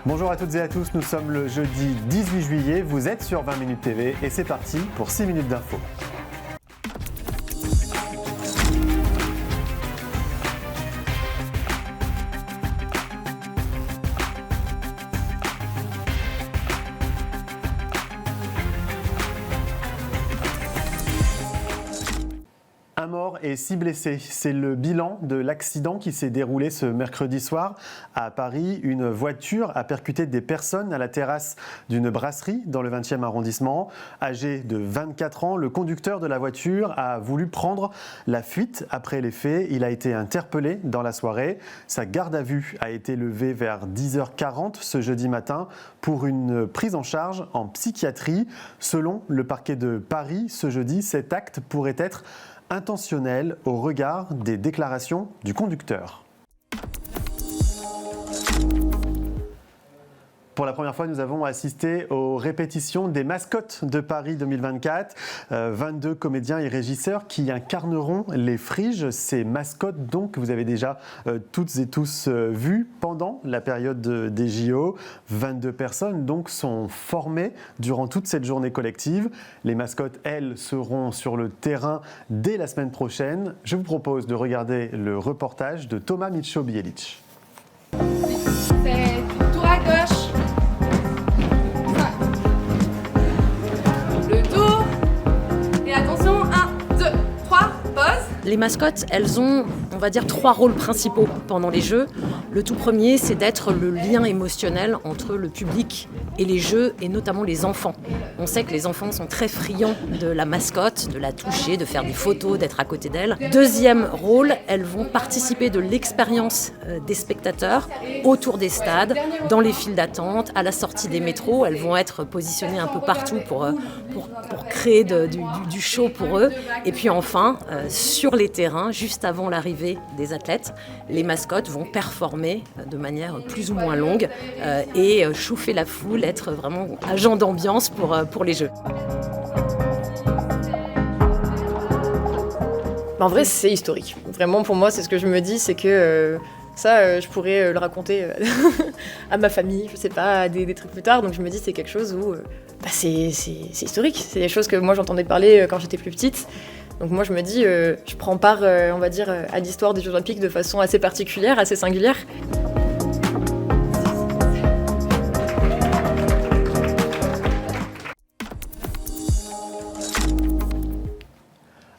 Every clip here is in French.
Bonjour à toutes et à tous, nous sommes le jeudi 18 juillet, vous êtes sur 20 minutes TV et c'est parti pour 6 minutes d'info. Un mort et 6 blessés. C'est le bilan de l'accident qui s'est déroulé ce mercredi soir à Paris. Une voiture a percuté des personnes à la terrasse d'une brasserie dans le 20e arrondissement. Âgé de 24 ans, le conducteur de la voiture a voulu prendre la fuite après les faits. Il a été interpellé dans la soirée. Sa garde à vue a été levée vers 10h40 ce jeudi matin pour une prise en charge en psychiatrie. Selon le parquet de Paris, ce jeudi, cet acte pourrait être intentionnel au regard des déclarations du conducteur. Pour la première fois, nous avons assisté aux répétitions des mascottes de Paris 2024. 22 comédiens et régisseurs qui incarneront les Friges. Ces mascottes donc que vous avez déjà toutes et tous vues pendant la période des JO. 22 personnes donc sont formées durant toute cette journée collective. Les mascottes, elles, seront sur le terrain dès la semaine prochaine. Je vous propose de regarder le reportage de Thomas Micho-Bielic. C'est tour à gauche. Les mascottes, elles ont, on va dire, 3 rôles principaux pendant les Jeux. Le tout premier, c'est d'être le lien émotionnel entre le public et les Jeux, et notamment les enfants. On sait que les enfants sont très friands de la mascotte, de la toucher, de faire des photos, d'être à côté d'elle. Deuxième rôle, elles vont participer de l'expérience des spectateurs autour des stades, dans les files d'attente, à la sortie des métros. Elles vont être positionnées un peu partout pour créer du show pour eux. Et puis enfin, sur les terrains, juste avant l'arrivée des athlètes, les mascottes vont performer de manière plus ou moins longue et chauffer la foule, être vraiment agent d'ambiance pour les Jeux. En vrai, c'est historique. Vraiment, pour moi, c'est ce que je me dis, c'est que ça, je pourrais le raconter à ma famille, je sais pas, des trucs plus tard. Donc je me dis, c'est quelque chose où c'est historique. C'est des choses que moi, j'entendais parler quand j'étais plus petite. Donc moi, je me dis, je prends part, on va dire, à l'histoire des Jeux Olympiques de façon assez particulière, assez singulière.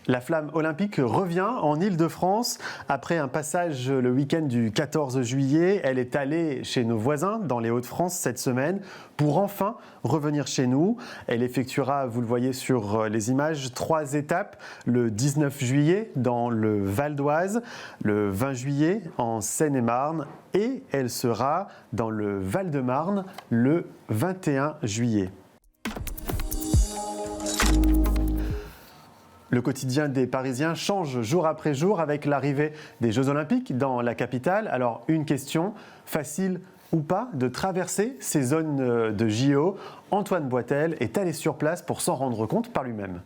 La flamme olympique revient en Île-de-France. Après un passage le week-end du 14 juillet, elle est allée chez nos voisins dans les Hauts-de-France cette semaine pour enfin revenir chez nous. Elle effectuera, vous le voyez sur les images, 3 étapes. Le 19 juillet dans le Val d'Oise, le 20 juillet en Seine-et-Marne et elle sera dans le Val-de-Marne le 21 juillet. Le quotidien des Parisiens change jour après jour avec l'arrivée des Jeux Olympiques dans la capitale. Alors une question, facile ou pas de traverser ces zones de JO? Antoine Boitel est allé sur place pour s'en rendre compte par lui-même.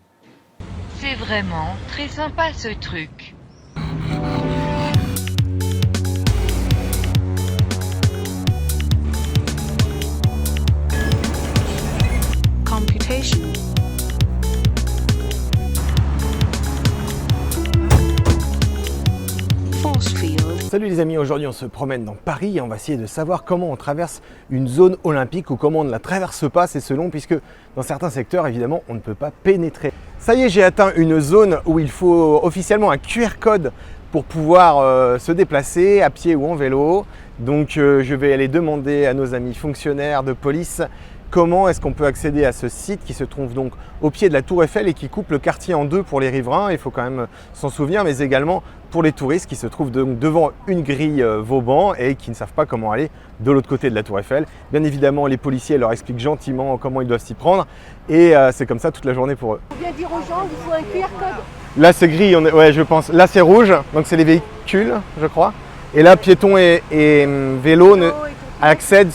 C'est vraiment très sympa ce truc. Computation. Salut les amis, aujourd'hui on se promène dans Paris et on va essayer de savoir comment on traverse une zone olympique ou comment on ne la traverse pas, c'est selon, puisque dans certains secteurs évidemment on ne peut pas pénétrer. Ça y est, j'ai atteint une zone où il faut officiellement un QR code pour pouvoir se déplacer à pied ou en vélo. Donc je vais aller demander à nos amis fonctionnaires de police comment est-ce qu'on peut accéder à ce site qui se trouve donc au pied de la Tour Eiffel et qui coupe le quartier en deux pour les riverains, il faut quand même s'en souvenir, mais également pour les touristes qui se trouvent donc devant une grille Vauban et qui ne savent pas comment aller de l'autre côté de la Tour Eiffel. Bien évidemment, les policiers leur expliquent gentiment comment ils doivent s'y prendre et c'est comme ça toute la journée pour eux. Il faut bien dire aux gens qu'il faut un QR code. Là c'est gris, ouais, je pense. Là c'est rouge, donc c'est les véhicules, je crois. Et là, piétons et vélos accèdent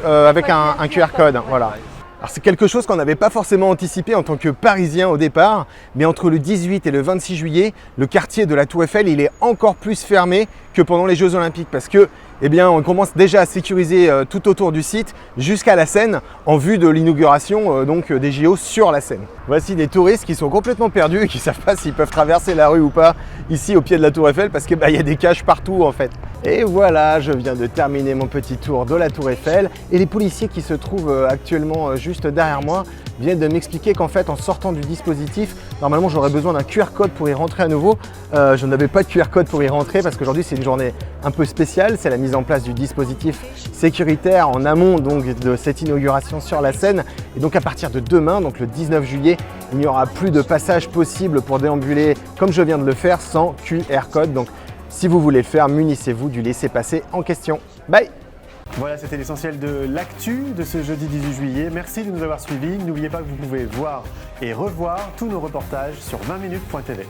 avec un QR code. Voilà. Alors c'est quelque chose qu'on n'avait pas forcément anticipé en tant que Parisien au départ, mais entre le 18 et le 26 juillet, le quartier de la Tour Eiffel il est encore plus fermé que pendant les Jeux Olympiques parce qu'il eh bien, on commence déjà à sécuriser tout autour du site jusqu'à la Seine en vue de l'inauguration des JO sur la Seine. Voici des touristes qui sont complètement perdus et qui ne savent pas s'ils peuvent traverser la rue ou pas ici au pied de la Tour Eiffel parce qu'il y a des cages partout en fait. Et voilà, je viens de terminer mon petit tour de la Tour Eiffel et les policiers qui se trouvent actuellement juste derrière moi viennent de m'expliquer qu'en fait en sortant du dispositif, normalement j'aurais besoin d'un QR code pour y rentrer à nouveau. Je n'avais pas de QR code pour y rentrer parce qu'aujourd'hui c'est une journée un peu spéciale, c'est la mise en place du dispositif sécuritaire en amont donc de cette inauguration sur la Seine. Et donc à partir de demain, donc le 19 juillet, il n'y aura plus de passage possible pour déambuler comme je viens de le faire sans QR code. Donc si vous voulez le faire, munissez-vous du laissez-passer en question. Bye! Voilà, c'était l'essentiel de l'actu de ce jeudi 18 juillet. Merci de nous avoir suivis. N'oubliez pas que vous pouvez voir et revoir tous nos reportages sur 20minutes.tv.